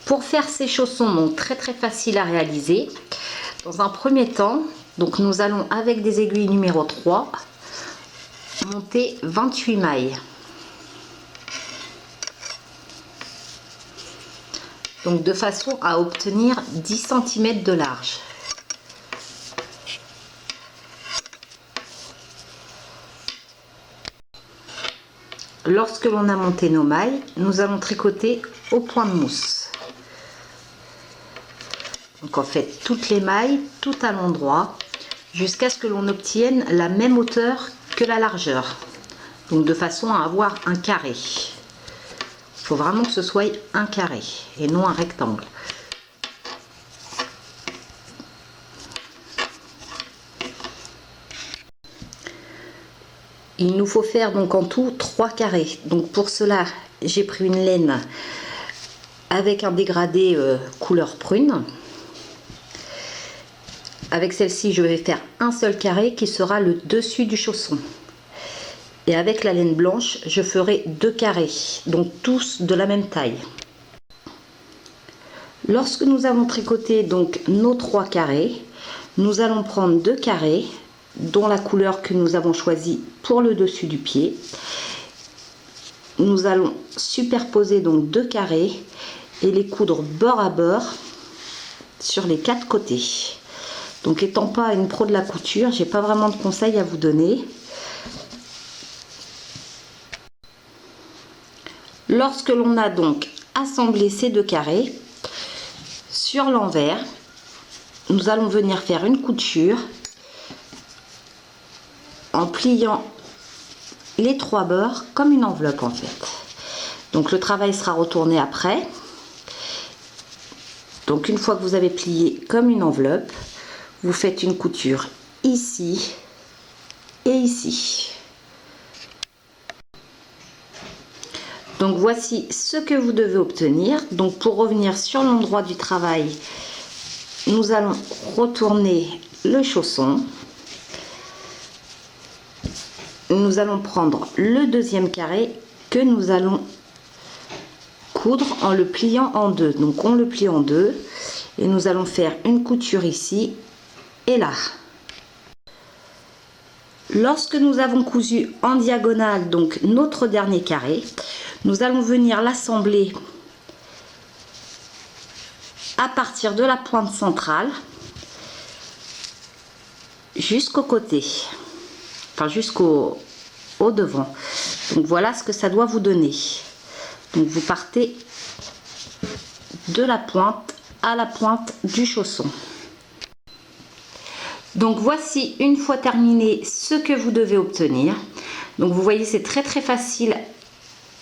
Pour faire ces chaussons, donc très facile à réaliser, dans un premier temps, donc nous allons avec des aiguilles numéro 3 monter 28 mailles. Donc de façon à obtenir 10 cm de large. Lorsque l'on a monté nos mailles, nous allons tricoter au point de mousse. Donc on fait toutes les mailles, tout à l'endroit, jusqu'à ce que l'on obtienne la même hauteur que la largeur. Donc de façon à avoir un carré. Il faut vraiment que ce soit un carré et non un rectangle. Il nous faut faire donc en tout 3 carrés. Donc pour cela, j'ai pris une laine avec un dégradé couleur prune. Avec celle-ci, je vais faire un seul carré qui sera le dessus du chausson. Et avec la laine blanche, je ferai 2 carrés, donc tous de la même taille. Lorsque nous avons tricoté donc nos 3 carrés, nous allons prendre 2 carrés, dont la couleur que nous avons choisie pour le dessus du pied. Nous allons superposer donc 2 carrés et les coudre bord à bord sur les 4 côtés. Donc étant pas une pro de la couture, j'ai pas vraiment de conseils à vous donner. Lorsque l'on a donc assemblé ces 2 carrés, sur l'envers, nous allons venir faire une couture en pliant les 3 bords comme une enveloppe en fait. Donc le travail sera retourné après. Donc une fois que vous avez plié comme une enveloppe, vous faites une couture ici et ici. Donc voici ce que vous devez obtenir. Donc pour revenir sur l'endroit du travail, nous allons retourner le chausson. Nous allons prendre le deuxième carré que nous allons coudre en le pliant en deux. Donc on le plie en deux et nous allons faire une couture ici et là. Lorsque nous avons cousu en diagonale donc notre dernier carré, nous allons venir l'assembler à partir de la pointe centrale jusqu'au côté, enfin jusqu'au devant. Donc voilà ce que ça doit vous donner. Donc vous partez de la pointe à la pointe du chausson. Donc voici une fois terminé ce que vous devez obtenir. Donc vous voyez, c'est très facile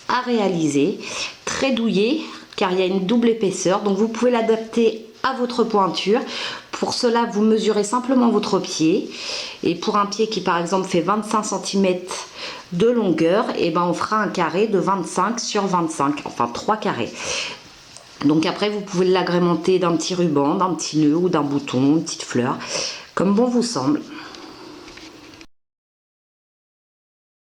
à réaliser, très douillet car il y a une double épaisseur, donc vous pouvez l'adapter à votre pointure. Pour cela, vous mesurez simplement votre pied, et pour un pied qui par exemple fait 25 cm de longueur, et ben on fera un carré de 25 sur 25, enfin 3 carrés. Donc après vous pouvez l'agrémenter d'un petit ruban, d'un petit nœud ou d'un bouton, une petite fleur, comme bon vous semble.